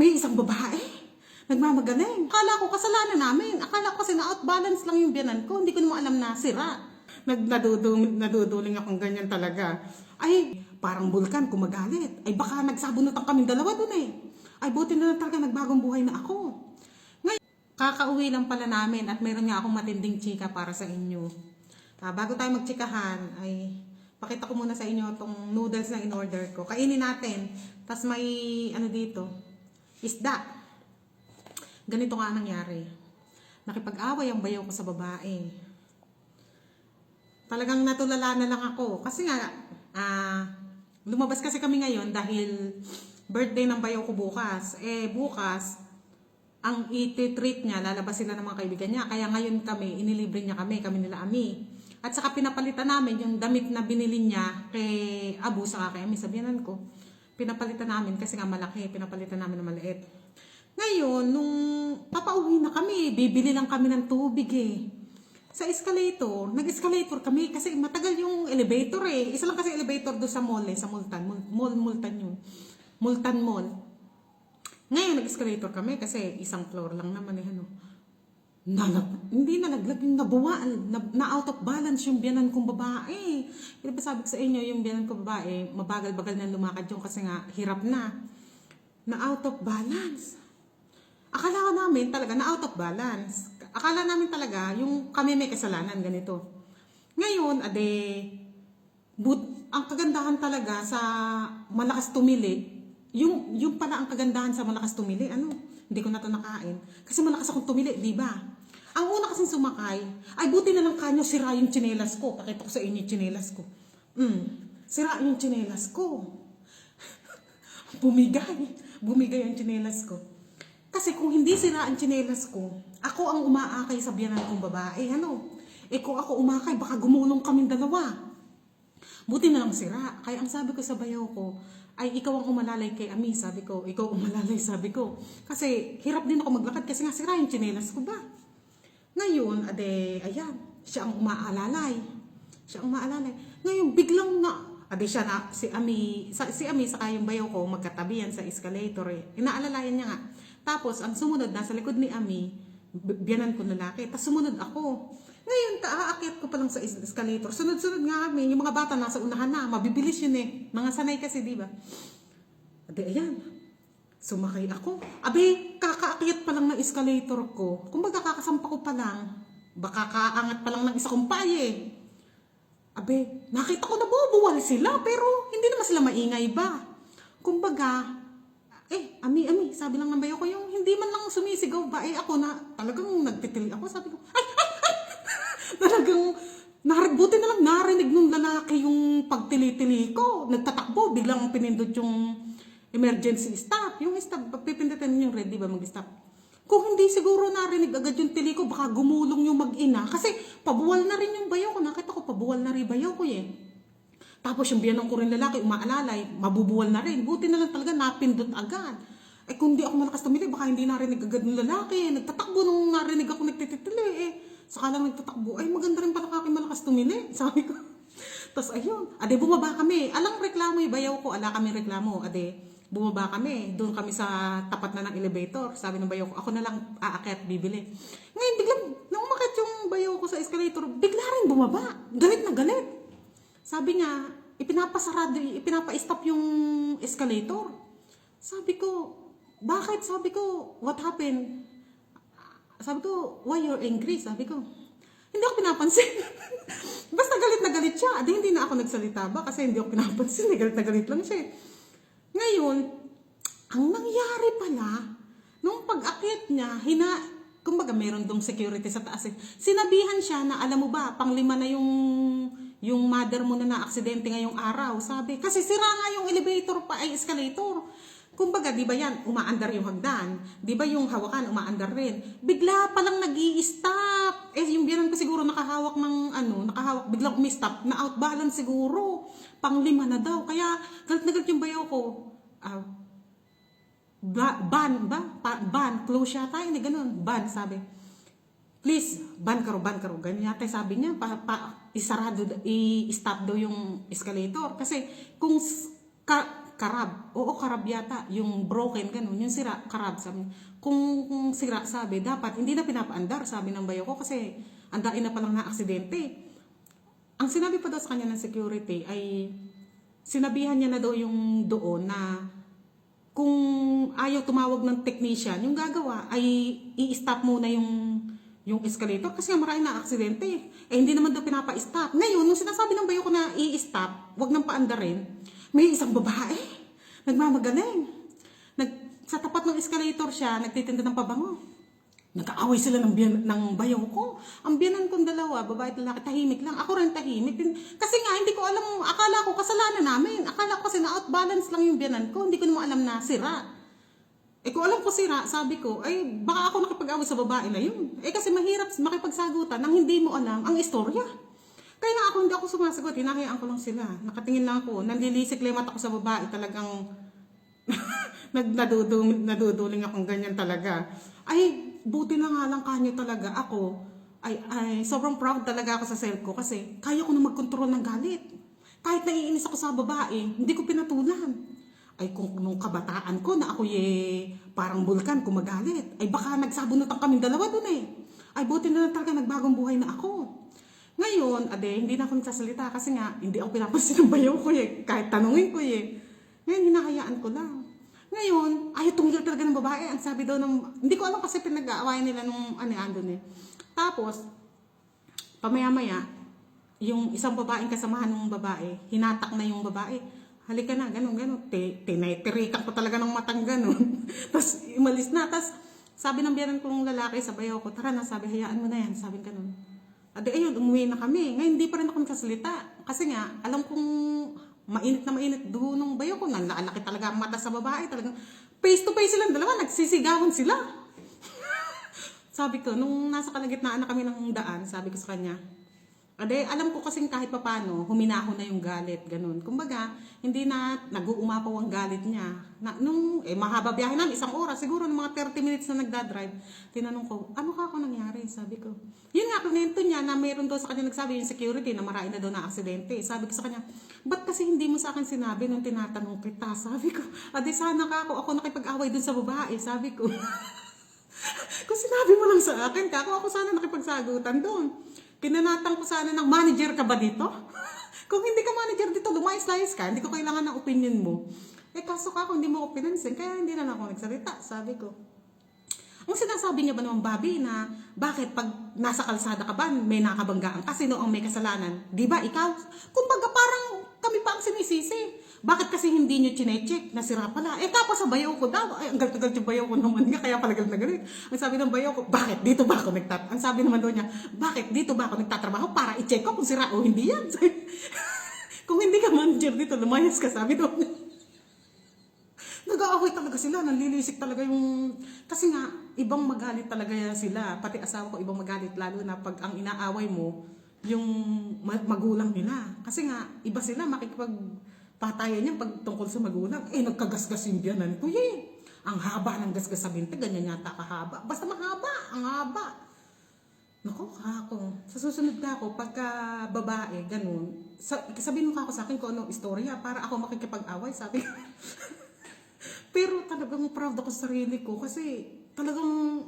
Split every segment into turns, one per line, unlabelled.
may isang babae, nagmamagaling. Akala ko kasalanan namin. Akala ko kasi na-outbalance lang yung biyanan ko. Hindi ko naman alam na sira. Naduduling akong ganyan talaga. Ay, parang bulkan kumagalit. Ay, baka nagsabunutan kaming dalawa dun eh. Ay, buti na lang talaga nagbagong buhay na ako. Ngayon, kakauwi lang pala namin at meron nga akong matinding chika para sa inyo. Bago tayo magchikahan, ay pakita ko muna sa inyo itong noodles na in-order ko. Kainin natin. Tapos may ano dito, isda. Ganito nga nangyari. Nakipag-away ang bayaw ko sa babae. Talagang natulala na lang ako. Kasi nga, lumabas kasi kami ngayon dahil birthday ng bayaw ko bukas. Bukas, ang iti-treat niya, lalabas sila ng mga kaibigan niya. Kaya ngayon kami, inilibre niya kami nila Ami. At saka pinapalitan namin yung damit na binili niya kay Abu saka kay Ami, sabihanan ko. Pinapalitan namin kasi nga malaki, pinapalitan namin na maliit. Ngayon, nung papauwi na kami, bibili lang kami ng tubig Sa escalator, nag-escalator kami kasi matagal yung elevator Isa lang kasi elevator doon sa mall sa Multan. Multan yun. Multan Mall. Ngayon, nag-escalator kami kasi isang floor lang naman hindi na naglaging na out of balance yung biyanan kong babae. Di ba sabi ko sa inyo, yung biyanan kong babae, mabagal-bagal na lumakad yung kasi nga hirap na out of balance. Akala namin talaga na out of balance. Akala namin talaga yung kami may kasalanan ganito. Ngayon, ang kagandahan talaga sa malakas tumili, yung pala ang kagandahan sa malakas tumili, hindi ko na ito nakain. Kasi malakas akong tumili, di ba? Ang una kasing sumakay, ay buti na lang kanyo sira yung tsinelas ko. Pakita ko sa inyo yung tsinelas ko. Sira yung tsinelas ko. Bumigay ang tsinelas ko. Kasi kung hindi sira ang tsinelas ko, ako ang umaakay sa biyanan kong babae. Kung ako umakay, baka gumulong kaming dalawa. Buti na lang sira. Kaya ang sabi ko sa bayaw ko, ay ikaw ang umalalay kay Ami, sabi ko. Ikaw umalalay, sabi ko. Kasi hirap din ako maglakad kasi nga sira yung tsinelas ko ba. Ngayon, ayan, siya ang umaalalay. Ngayon, biglang si Ami saka yung bayaw ko, magkatabi yan sa escalator Inaalalayan niya nga. Tapos, ang sumunod, nasa likod ni Ami, biyanan ko lalaki. Tapos sumunod ako. Ngayon, aakyat ko pa lang sa escalator. Sunod-sunod nga kami. Yung mga bata nasa unahan na. Mabibilis yun Mga sanay kasi, di ba? Ayan. Sumakay ako. Kakaakyat pa lang ng escalator ko. Kung baga kakasampa ko pa lang, baka kaangat pa lang ng isa kong paye. Nakita ko nabubuwal sila, pero hindi naman sila maingay ba? Kumbaga, Ami, sabi lang ng bayo ko, yung hindi man lang sumisigaw ba, ako na talagang nagtitili ako. Sabi ko, talagang, buti na lang narinig nung lalaki yung pagtili-tili ko. Nagtatakbo, biglang pinindot yung emergency stop. Yung stop, pipindutin yung red, di ba, mag-stop. Kung hindi siguro narinig agad yung tili ko, baka gumulong yung mag-ina. Kasi pabuwal na rin yung bayaw ko. Nakita ko, pabuwal na rin bayaw ko Tapos yung biyanang ko rin lalaki, umaalalay, mabubuwal na rin. Buti na lang talaga, napindot agad. Kung di ako malakas tumili, baka hindi narinig agad ng lalaki. Nagtatakbo nung narinig ako nagtitili Saka lang nagtatakbo, maganda rin pala kaki malakas tumili. Sabi ko. Tapos ayun, bumaba kami. Alang reklamo yung bayaw ko, kami reklamo. Bumaba kami. Doon kami sa tapat na ng elevator. Sabi ng bayaw ko, ako na lang aakyat, bibili. Ngayon, biglang, nung umakyat yung bayaw ko sa escalator, bigla rin bumaba. Galit na galit. Sabi niya, ipinapa-stop yung escalator. Sabi ko, bakit? Sabi ko, what happened? Sabi ko, why you're angry? Sabi ko, hindi ako pinapansin. Basta galit na galit siya. Hindi na ako nagsalita ba? Kasi hindi ako pinapansin. Galit na galit lang siya. Ngayon, ang nangyari pala, nung pag-akyat niya, kumbaga meron dong security sa taas Sinabihan siya na, alam mo ba, panglima na yung mother mo na aksidente ngayong araw. Sabi, kasi sira nga yung elevator escalator. Kumbaga, di ba yan, umaandar yung hagdan. Di ba yung hawakan, umaandar rin. Bigla palang nag-i-stop. Yung biyanan ko siguro nakahawak, biglang umi-stop. Na-outbalance siguro. Panglima na daw. Kaya, galit na galit yung bayaw ko. Ban, close siya tayo, hindi ganun. Ban, sabi. Please, ban karo. Ganyan yata sabi niya, isarado, i-stop daw yung escalator. Kasi, kung karab. Oo, karab yata. Yung broken, ganun. Yung sira, karab. Sabi. Kung sira, sabi, dapat hindi na pinapaandar, sabi ng bayo ko, kasi andain na palang na aksidente. Ang sinabi pa daw sa kanya ng security ay, sinabihan niya na daw yung doon na kung ayaw tumawag ng technician, yung gagawa ay i-stop muna yung escalator kasi marami na aksidente. Eh hindi naman daw pinapa-stop. Ngayon, nung sinasabi ng bayo ko na i-stop, wag nang paandarin, may isang babae, nagmamagaling. Sa tapat ng escalator siya, nagtitinda ng pabango. Nag-aaway sila ng bayaw ko. Ang biyanan kong dalawa, babae at lalaki, tahimik lang. Ako rin tahimik. Kasi nga, hindi ko alam, akala ko kasalanan namin. Akala ko kasi na-outbalance lang yung biyanan ko. Hindi ko naman alam na sira. Eh kung alam ko sira, sabi ko, ay baka ako nakipag-away sa babae na yun. Eh kasi mahirap makipagsagutan nang hindi mo alam ang istorya. Kaya nga ako hindi ako sumasagot, hinahayaan ko lang sila. Nakatingin lang ako, nanlilisik lemat ako sa babae, talagang naduduling akong ganyan talaga. Ay, buti na nga lang kanyo talaga ako. Ay, sobrang proud talaga ako sa self ko kasi kaya ko na mag-control ng galit. Kahit naiinis ako sa babae, hindi ko pinatulan. Ay, kung nung kabataan ko na ako parang bulkan kumagalit, ay baka nagsabunutan kaming dalawa dun eh. Ay, buti na lang talaga nagbagong buhay na ako. Ngayon, hindi na ako nagsasalita kasi nga, hindi ako pinapansin ng bayaw ko eh. Kahit tanungin ko eh. Ngayon, hinahayaan ko lang. Ngayon, ayaw tumigil talaga ng babae. Ang sabi daw ng, hindi ko alam kasi pinag-aawayan nila nung andun eh. Tapos, pamaya-maya, yung isang babaeng kasamahan ng babae, hinatak na yung babae. Halika na, ganun. Tinitirikan ko talaga ng matang ganun. Tapos, umalis na. Tapos, sabi ng biyanan kong lalaki sa bayaw ko, tara na, sabi, hayaan mo na yan. Sabi ganun. Ayun, umuwi na kami. Ngayon, hindi pa rin ako nagsasalita. Kasi nga, alam kong mainit na mainit doon nung bayo ko. Nalalaki talaga ang mata sa babae. Talagang face to face silang dalawa. Nagsisigawan sila. Sabi ko, nung nasa kalagitnaan na kami ng daan, sabi ko sa kanya, alam ko kasing kahit papano, huminahon na yung galit, ganun. Kumbaga, hindi na nag-uumapaw ang galit niya. Mahaba biyahe namin, 1 oras, siguro ng mga 30 minutes na nagdadrive. Tinanong ko, ano ka ako nangyari? Sabi ko. Yun nga, kunento niya na mayroon daw sa kanya nagsabi yung security na marami na daw na aksidente. Sabi ko sa kanya, ba't kasi hindi mo sa akin sinabi nung tinatanong kita? Sabi ko, sana ako nakipag-away dun sa babae. Sabi ko, kung sinabi mo lang sa akin, ako sana nakipagsagutan doon. Pinanatang ko sana ng manager ka ba dito? Kung hindi ka manager dito, lumayas-layas ka, hindi ko kailangan ng opinion mo. Kaso hindi mo ako pinansin, kaya hindi na lang ako nagsalita, sabi ko. Ang sinasabi niya ba naman, Bobby, na bakit pag nasa kalsada ka ba, may nakabanggaan ka, sino ang may kasalanan? Di ba, ikaw? Kumbaga parang kami pa ang sinisisi. Bakit kasi hindi nyo chinecheck? Nasira pala. Tapos sa bayaw ko daw. Ay, ang galit-galit yung bayaw ko naman nga. Kaya pala galit na galit. Ang sabi ng bayaw ko, bakit dito ba ako Ang sabi naman doon niya, bakit dito ba ako nagtatrabaho para i-check ko kung sira o hindi yan? Kung hindi ka manager dito, lumayas ka, sabi doon. Nag-aaway talaga sila. Nanlilisik talaga yung... Kasi nga, ibang magalit talaga sila. Pati asawa ko, ibang magalit. Lalo na pag ang inaaway mo, yung magulang nila. Kasi nga, iba sila patayan niya pag tungkol sa magulang. Nagkagasgas yung biyanan ko Ang haba ng gasgas sa binti, ganyan yata kahaba. Basta mahaba, ang haba. Naku, kako. Sa susunod ka ako, pagka babae, ganun. Sabihin mo ako sa akin kung anong istorya para ako makikipag-away, sabi ko. Pero talagang proud ako sa sarili ko kasi talagang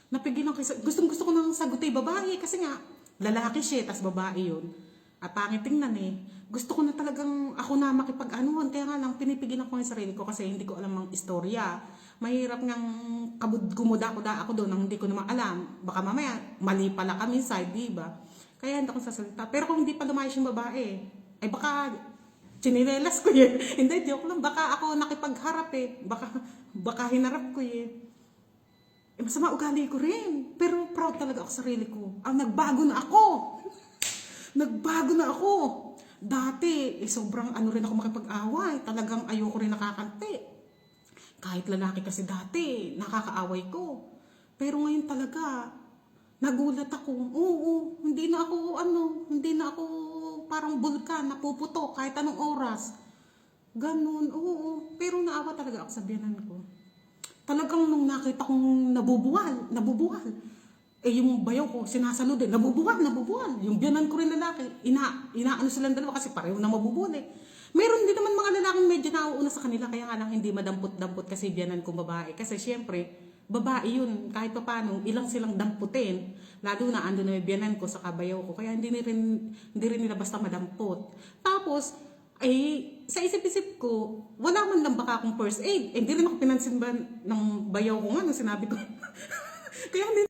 napigilan ko. Gusto ko nang sagutin babae kasi nga, lalaki siya, tas babae yun. At pangit tingnan Gusto ko na talagang ako na makipag-anuhan. Kaya nga lang, pinipigilan ko yung sarili ko kasi hindi ko alam ang istorya. Mahirap ngang kumuda-kuda ako doon nang hindi ko naman alam. Baka mamaya, mali pala kami side, di ba? Kaya hindi ako sasalita. Pero kung hindi pa lumayas yung babae, ay baka chinilelas ko Hindi, joke lang. Baka ako nakipagharap Baka hinarap ko masama ugali ko rin. Pero proud talaga ako sa sarili ko. Nagbago na ako. Nagbago na ako. Dati, sobrang rin ako makipag-away. Talagang ayoko rin nakakanti. Kahit lalaki kasi dati, nakakaaway ko. Pero ngayon talaga, nagulat ako. Oo, hindi na ako parang bulkan, napuputo kahit anong oras. Ganun, oo. Pero naawa talaga ako sa biyanan ko. Talagang nung nakita kong nabubuwal. Yung bayaw ko, sinasalo din, nabubuwal. Yung biyanan ko rin lalaki, inaano silang dalawa kasi pareho na mabubuwal Meron din naman mga lalaking medyo nauuna sa kanila, kaya nga lang hindi madampot-dampot kasi biyanan kong babae. Kasi syempre, babae yun, kahit pa paano, ilang silang damputin. Lalo na ando na may biyanan ko sa kabayaw ko, kaya hindi rin nila basta madampot. Tapos, sa isip-isip ko, wala man lang baka akong first aid. Hindi rin ako pinansin ba ng bayaw ko nga nung sinabi ko. Kaya hindi